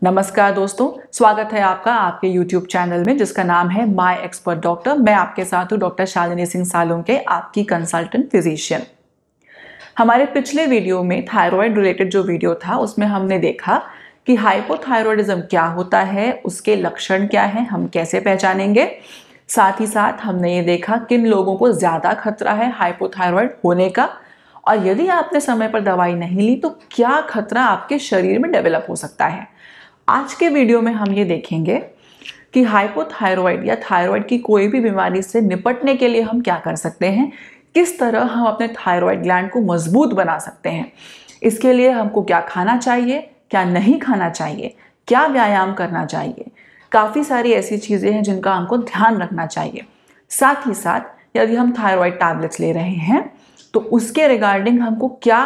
नमस्कार दोस्तों, स्वागत है आपका आपके YouTube चैनल में जिसका नाम है माय एक्सपर्ट डॉक्टर। मैं आपके साथ हूँ डॉक्टर शालिनी सिंह सालुंके, आपकी कंसल्टेंट फिजिशियन। हमारे पिछले वीडियो में थायराइड रिलेटेड जो वीडियो था उसमें हमने देखा कि हाइपोथायरॉयडिज्म क्या होता है, उसके लक्षण क्या हैं, हम कैसे पहचानेंगे। साथ ही साथ हमने ये देखा किन लोगों को ज़्यादा खतरा है हाइपोथायरॉयड होने का, और यदि आपने समय पर दवाई नहीं ली तो क्या खतरा आपके शरीर में डेवलप हो सकता है। आज के वीडियो में हम ये देखेंगे कि हाइपोथायरॉयड या थायराइड की कोई भी बीमारी से निपटने के लिए हम क्या कर सकते हैं, किस तरह हम अपने थायराइड ग्लैंड को मजबूत बना सकते हैं। इसके लिए हमको क्या खाना चाहिए, क्या नहीं खाना चाहिए, क्या व्यायाम करना चाहिए। काफ़ी सारी ऐसी चीज़ें हैं जिनका हमको ध्यान रखना चाहिए। साथ ही साथ यदि हम थायराइड टैबलेट्स ले रहे हैं तो उसके रिगार्डिंग हमको क्या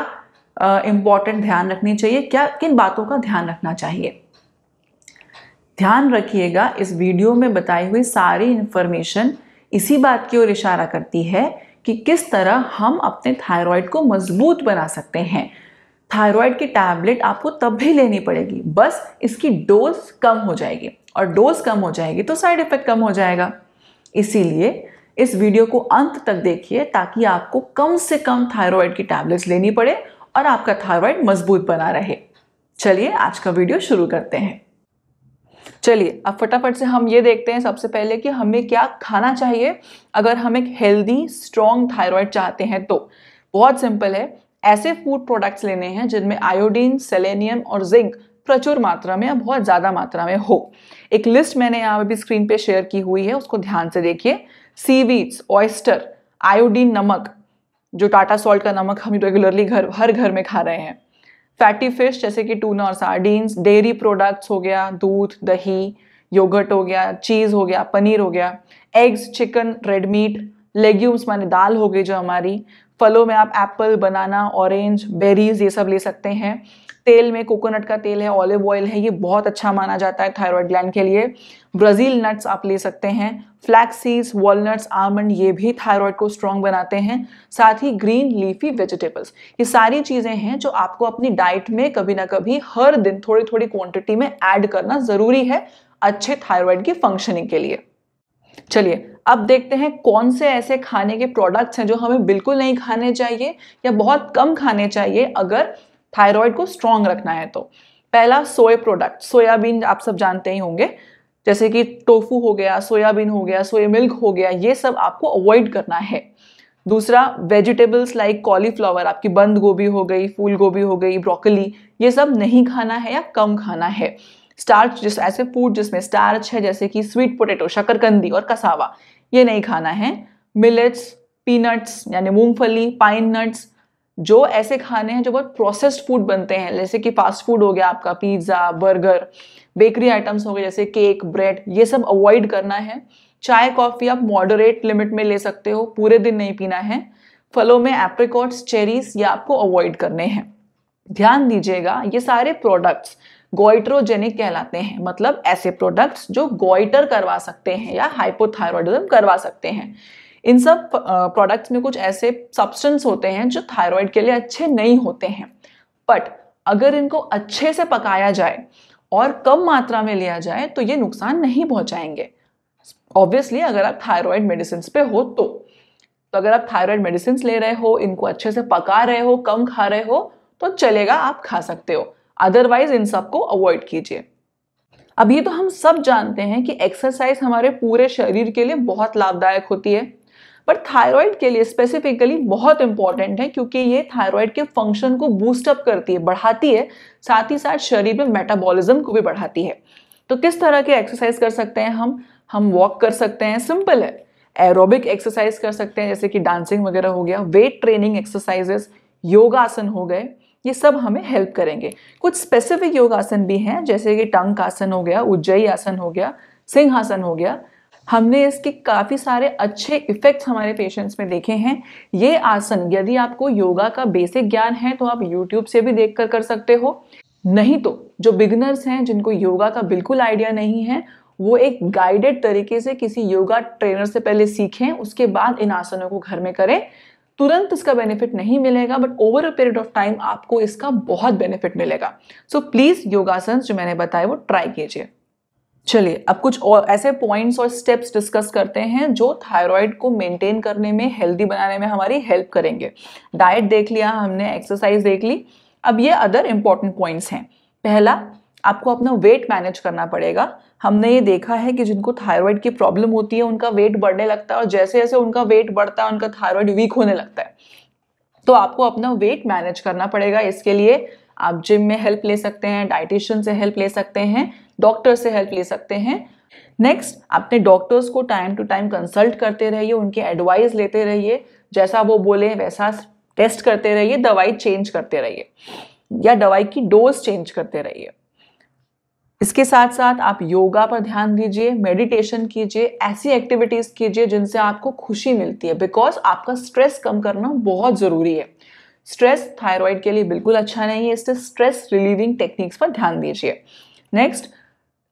इम्पॉर्टेंट ध्यान रखनी चाहिए, क्या किन बातों का ध्यान रखना चाहिए। ध्यान रखिएगा, इस वीडियो में बताई हुई सारी इंफॉर्मेशन इसी बात की ओर इशारा करती है कि किस तरह हम अपने थायराइड को मजबूत बना सकते हैं। थायराइड की टैबलेट आपको तब भी लेनी पड़ेगी, बस इसकी डोज कम हो जाएगी, और डोज कम हो जाएगी तो साइड इफेक्ट कम हो जाएगा। इसीलिए इस वीडियो को अंत तक देखिए ताकि आपको कम से कम थायराइड की टैबलेट्स लेनी पड़े और आपका थायराइड मजबूत बना रहे। चलिए आज का वीडियो शुरू करते हैं। चलिए अब फटाफट से हम ये देखते हैं सबसे पहले कि हमें क्या खाना चाहिए अगर हम एक हेल्दी स्ट्रॉन्ग थायराइड चाहते हैं। तो बहुत सिंपल है, ऐसे फूड प्रोडक्ट्स लेने हैं जिनमें आयोडीन, सेलेनियम और जिंक प्रचुर मात्रा में या बहुत ज़्यादा मात्रा में हो। एक लिस्ट मैंने यहाँ भी स्क्रीन पे शेयर की हुई है, उसको ध्यान से देखिए। सीवीड्स, ऑयस्टर, आयोडीन नमक, जो टाटा सॉल्ट का नमक हम रेगुलरली हर घर में खा रहे हैं। फैटी फिश जैसे कि टूना और सार्डीन्स, डेयरी प्रोडक्ट्स हो गया, दूध, दही, योगर्ट हो गया, चीज़ हो गया, पनीर हो गया, eggs, chicken, red meat, legumes माने दाल हो गई जो हमारी, फलों में आप एप्पल, बनाना, ऑरेंज, बेरीज ये सब ले सकते हैं। तेल में कोकोनट का तेल है, ऑलिव ऑयल है, ये बहुत अच्छा माना जाता है थायराइड ग्लैंड के लिए। ब्राज़ील नट्स आप ले सकते हैं, फ्लैक्स सीड्स, वॉलनट्स, आमंड, ये भी थायराइड को स्ट्रॉन्ग बनाते हैं। साथ ही ग्रीन लीफी वेजिटेबल्स, ये सारी चीज़ें हैं जो आपको अपनी डाइट में कभी ना कभी हर दिन थोड़ी थोड़ी क्वांटिटी में ऐड करना ज़रूरी है अच्छे थायराइड की फंक्शनिंग के लिए। चलिए अब देखते हैं कौन से ऐसे खाने के प्रोडक्ट्स हैं जो हमें बिल्कुल नहीं खाने चाहिए या बहुत कम खाने चाहिए अगर थायराइड को स्ट्रॉन्ग रखना है। तो पहला, सोया प्रोडक्ट, सोयाबीन आप सब जानते ही होंगे, जैसे कि टोफू हो गया, सोयाबीन हो गया, सोया मिल्क हो गया, ये सब आपको अवॉइड करना है। दूसरा, वेजिटेबल्स लाइक कॉलीफ्लावर, आपकी बंद गोभी हो गई, फूल गोभी हो गई, ब्रोकली, ये सब नहीं खाना है या कम खाना है। स्टार्च, जिस ऐसे फूड जिसमें स्टार्च है जैसे कि स्वीट पोटैटो, शकरकंदी और कसावा, ये नहीं खाना है। मिलेट्स, पीनट्स यानी मूंगफली, पाइन नट्स, जो ऐसे खाने हैं जो बहुत प्रोसेस्ड फूड बनते हैं, जैसे कि फास्ट फूड हो गया आपका, पिज्ज़ा, बर्गर, बेकरी आइटम्स हो गए जैसे केक, ब्रेड, ये सब अवॉइड करना है। चाय कॉफ़ी आप मॉडरेट लिमिट में ले सकते हो, पूरे दिन नहीं पीना है। फलों में एप्रिकॉट्स, चेरीज, ये आपको अवॉइड करने हैं। ध्यान दीजिएगा, ये सारे प्रोडक्ट्स गोइट्रोजेनिक कहलाते हैं, मतलब ऐसे प्रोडक्ट्स जो गोइटर करवा सकते हैं या हाइपोथायरॉयडिज्म करवा सकते हैं। इन सब प्रोडक्ट्स में कुछ ऐसे सब्सटेंस होते हैं जो थायराइड के लिए अच्छे नहीं होते हैं, बट अगर इनको अच्छे से पकाया जाए और कम मात्रा में लिया जाए तो ये नुकसान नहीं पहुंचाएंगे। ऑब्वियसली अगर आप थायराइड मेडिसिन पे हो तो अगर आप थायराइड मेडिसिन ले रहे हो, इनको अच्छे से पका रहे हो, कम खा रहे हो तो चलेगा, आप खा सकते हो। अदरवाइज इन सबको अवॉइड कीजिए। अब ये तो हम सब जानते हैं कि एक्सरसाइज हमारे पूरे शरीर के लिए बहुत लाभदायक होती है, पर थायराइड के लिए स्पेसिफिकली बहुत इंपॉर्टेंट है क्योंकि ये थायराइड के फंक्शन को बूस्ट अप करती है, बढ़ाती है, साथ ही साथ शरीर में मेटाबॉलिज्म को भी बढ़ाती है। तो किस तरह के एक्सरसाइज कर सकते हैं हम वॉक कर सकते हैं, सिंपल है। एरोबिक एक्सरसाइज कर सकते हैं जैसे कि डांसिंग वगैरह हो गया, वेट ट्रेनिंग एक्सरसाइजेस, योगासन हो गए, ये सब हमें हेल्प करेंगे। कुछ स्पेसिफिक योगासन भी हैं जैसे कि टंक आसन हो गया, उज्जयी आसन हो गया, सिंहासन हो गया। हमने इसके काफ़ी सारे अच्छे इफेक्ट्स हमारे पेशेंट्स में देखे हैं। ये आसन यदि आपको योगा का बेसिक ज्ञान है तो आप यूट्यूब से भी देखकर कर सकते हो, नहीं तो जो बिगिनर्स हैं जिनको योगा का बिल्कुल आइडिया नहीं है वो एक गाइडेड तरीके से किसी योगा ट्रेनर से पहले सीखें, उसके बाद इन आसनों को घर में करें। तुरंत इसका बेनिफिट नहीं मिलेगा, but over a period of time आपको इसका बहुत बेनिफिट मिलेगा। सो प्लीज योगासन जो मैंने बताया वो ट्राई कीजिए। चलिए अब कुछ और ऐसे पॉइंट्स और स्टेप्स डिस्कस करते हैं जो थायराइड को मेंटेन करने में, हेल्दी बनाने में हमारी हेल्प करेंगे। डाइट देख लिया हमने, एक्सरसाइज देख ली, अब ये अदर इंपॉर्टेंट पॉइंट्स हैं। पहला, आपको अपना वेट मैनेज करना पड़ेगा। हमने ये देखा है कि जिनको थायराइड की प्रॉब्लम होती है उनका वेट बढ़ने लगता है, और जैसे जैसे उनका वेट बढ़ता है उनका थायराइड वीक होने लगता है। तो आपको अपना वेट मैनेज करना पड़ेगा। इसके लिए आप जिम में हेल्प ले सकते हैं, डाइटिशियन से हेल्प ले सकते हैं, डॉक्टर से हेल्प ले सकते हैं। नेक्स्ट, अपने डॉक्टर्स को टाइम टू टाइम कंसल्ट करते रहिए, उनके एडवाइस लेते रहिए, जैसा वो बोले वैसा टेस्ट करते रहिए, दवाई चेंज करते रहिए या दवाई की डोज चेंज करते रहिए। इसके साथ साथ आप योगा पर ध्यान दीजिए, मेडिटेशन कीजिए, ऐसी एक्टिविटीज कीजिए जिनसे आपको खुशी मिलती है, बिकॉज आपका स्ट्रेस कम करना बहुत जरूरी है। स्ट्रेस थायराइड के लिए बिल्कुल अच्छा नहीं है, इससे स्ट्रेस रिलीविंग टेक्निक्स पर ध्यान दीजिए। नेक्स्ट,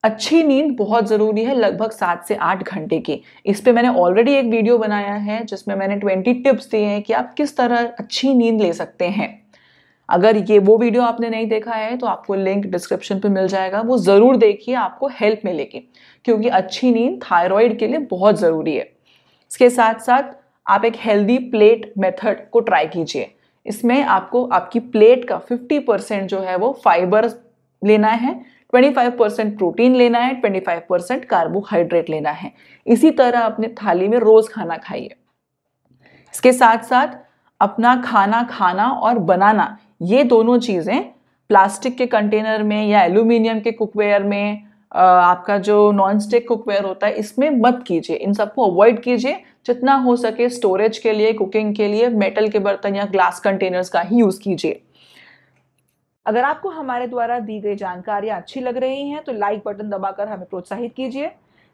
अच्छी नींद बहुत जरूरी है, लगभग 7 से 8 घंटे की। इस पे मैंने ऑलरेडी एक वीडियो बनाया है जिसमें मैंने 20 टिप्स दिए हैं कि आप किस तरह अच्छी नींद ले सकते हैं। अगर ये वो वीडियो आपने नहीं देखा है तो आपको लिंक डिस्क्रिप्शन पे मिल जाएगा, वो जरूर देखिए, आपको हेल्प मिलेगी, क्योंकि अच्छी नींद थायराइड के लिए बहुत जरूरी है। इसके साथ साथ आप एक हेल्दी प्लेट मेथड को ट्राई कीजिए। इसमें आपको आपकी प्लेट का 50% जो है वो फाइबर लेना है, 25% प्रोटीन लेना है, 25% कार्बोहाइड्रेट लेना है। इसी तरह अपने थाली में रोज खाना खाइए। इसके साथ साथ अपना खाना खाना और बनाना, ये दोनों चीजें प्लास्टिक के कंटेनर में या एल्यूमिनियम के कुकवेयर में, आपका जो नॉन स्टिक कुकवेयर होता है इसमें मत कीजिए। इन सबको अवॉइड कीजिए। जितना हो सके स्टोरेज के लिए, कुकिंग के लिए मेटल के बर्तन या ग्लास कंटेनर्स का ही यूज कीजिए। अगर आपको हमारे द्वारा दी गई जानकारियां अच्छी लग रही हैं तो लाइक बटन दबाकर हमें प्रोत्साहित कीजिए।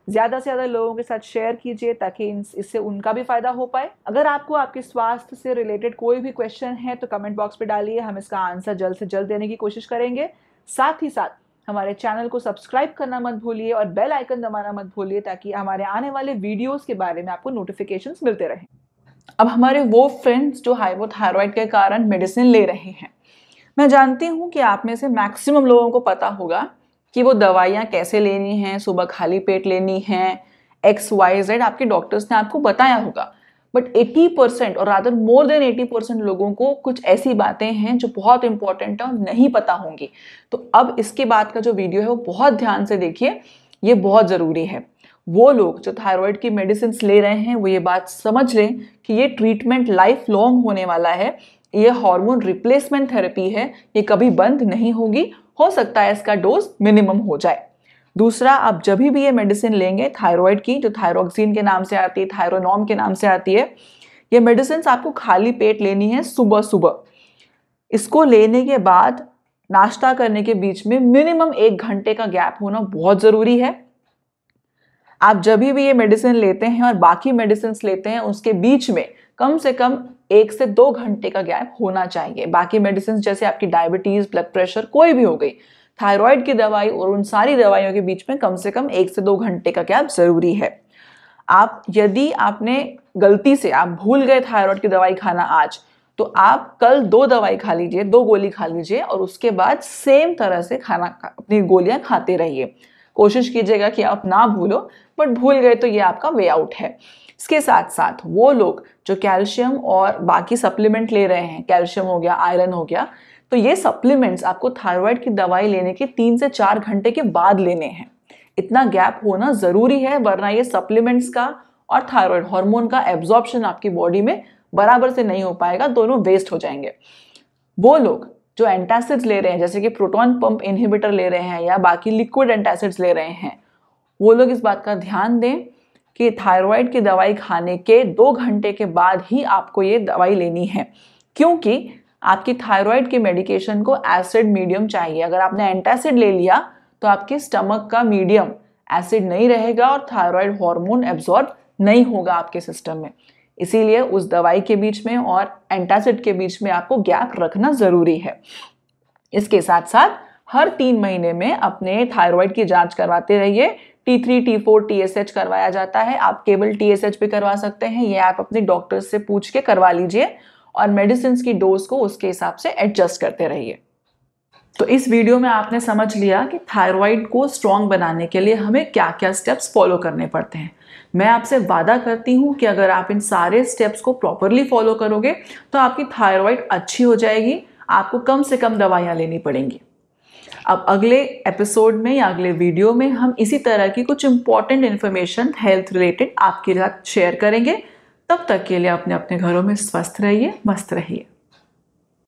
ज्यादा से ज्यादा लोगों के साथ शेयर कीजिए ताकि इससे उनका भी फायदा हो पाए। अगर आपको आपके स्वास्थ्य से रिलेटेड कोई भी क्वेश्चन है तो कमेंट बॉक्स पे डालिए, हम इसका आंसर जल्द से जल्द देने की कोशिश करेंगे। साथ ही साथ हमारे चैनल को सब्सक्राइब करना मत भूलिए और बेल आइकन दबाना मत भूलिए ताकि हमारे आने वाले वीडियोस के बारे में आपको नोटिफिकेशंस मिलते रहें। अब हमारे वो फ्रेंड्स जो हाइपोथायरॉइड के कारण मेडिसिन ले रहे हैं, मैं जानती हूँ कि आप में से मैक्सिमम लोगों को पता होगा कि वो दवाइयाँ कैसे लेनी हैं, सुबह खाली पेट लेनी है, XYZ आपके डॉक्टर्स ने आपको बताया होगा। बट 80% और रादर मोर देन 80% लोगों को कुछ ऐसी बातें हैं जो बहुत इंपॉर्टेंट है और नहीं पता होंगी। तो अब इसके बाद का जो वीडियो है वो बहुत ध्यान से देखिए, ये बहुत ज़रूरी है। वो लोग जो थायराइड की मेडिसिन ले रहे हैं वो ये बात समझ लें कि ये ट्रीटमेंट लाइफ लॉन्ग होने वाला है। ये हार्मोन रिप्लेसमेंट थेरेपी है, ये कभी बंद नहीं होगी। हो सकता है इसका डोज मिनिमम हो जाए। दूसरा, आप जब भी ये मेडिसिन लेंगे थायराइड की, जो थायरोक्सिन के नाम से आती है, थायरोनॉम के नाम से आती है, ये मेडिसिन आपको खाली पेट लेनी है सुबह सुबह। इसको लेने के बाद नाश्ता करने के बीच में मिनिमम 1 घंटे का गैप होना बहुत जरूरी है। आप जब भी ये मेडिसिन लेते हैं और बाकी मेडिसिन लेते हैं उसके बीच में कम से कम 1 से 2 घंटे का गैप होना चाहिए। बाकी मेडिसिन जैसे आपकी डायबिटीज, ब्लड प्रेशर, कोई भी हो गई, थायराइड की दवाई और उन सारी दवाइयों के बीच में कम से कम 1 से 2 घंटे का गैप जरूरी है। यदि आपने गलती से आप भूल गए थायराइड की दवाई खाना आज, तो आप कल 2 दवाई खा लीजिए, 2 गोली खा लीजिए और उसके बाद सेम तरह से अपनी गोलियां खाते रहिए। कोशिश कीजिएगा कि आप ना भूलो, बट भूल गए तो ये आपका वे आउट है। इसके साथ साथ वो लोग जो कैल्शियम और बाकी सप्लीमेंट ले रहे हैं, कैल्शियम हो गया, आयरन हो गया, तो ये सप्लीमेंट्स आपको थायराइड की दवाई लेने के 3 से 4 घंटे के बाद लेने हैं। इतना गैप होना जरूरी है, वरना ये सप्लीमेंट्स का और थायराइड हार्मोन का एब्जॉर्प्शन आपकी बॉडी में बराबर से नहीं हो पाएगा, दोनों वेस्ट हो जाएंगे। वो लोग जो एंटासिड्स ले रहे हैं, जैसे कि प्रोटॉन पंप इनहिबिटर ले रहे हैं या बाकी लिक्विड एंटासिड्स ले रहे हैं, वो लोग इस बात का ध्यान दें कि थायराइड की दवाई खाने के 2 घंटे के बाद ही आपको ये दवाई लेनी है, क्योंकि आपकी थायराइड के मेडिकेशन को एसिड मीडियम चाहिए। अगर आपने एंटासिड ले लिया तो आपके स्टमक का मीडियम एसिड नहीं रहेगा और थायराइड हार्मोन एब्जॉर्ब नहीं होगा आपके सिस्टम में। इसीलिए उस दवाई के बीच में और एंटासिड के बीच में आपको गैप रखना जरूरी है। इसके साथ साथ हर 3 महीने में अपने थायराइड की जांच करवाते रहिए। T3, T4, TSH करवाया जाता है, आप केवल TSH भी करवा सकते हैं, ये आप अपने डॉक्टर से पूछ के करवा लीजिए और मेडिसिन की डोज को उसके हिसाब से एडजस्ट करते रहिए। तो इस वीडियो में आपने समझ लिया कि थायराइड को स्ट्रॉन्ग बनाने के लिए हमें क्या क्या स्टेप्स फॉलो करने पड़ते हैं। मैं आपसे वादा करती हूँ कि अगर आप इन सारे स्टेप्स को प्रॉपरली फॉलो करोगे तो आपकी थायराइड अच्छी हो जाएगी, आपको कम से कम दवाइयाँ लेनी पड़ेंगी। अब अगले एपिसोड में या अगले वीडियो में हम इसी तरह की कुछ इंपॉर्टेंट इन्फॉर्मेशन हेल्थ रिलेटेड आपके साथ शेयर करेंगे। तब तक के लिए अपने अपने घरों में स्वस्थ रहिए, मस्त रहिए।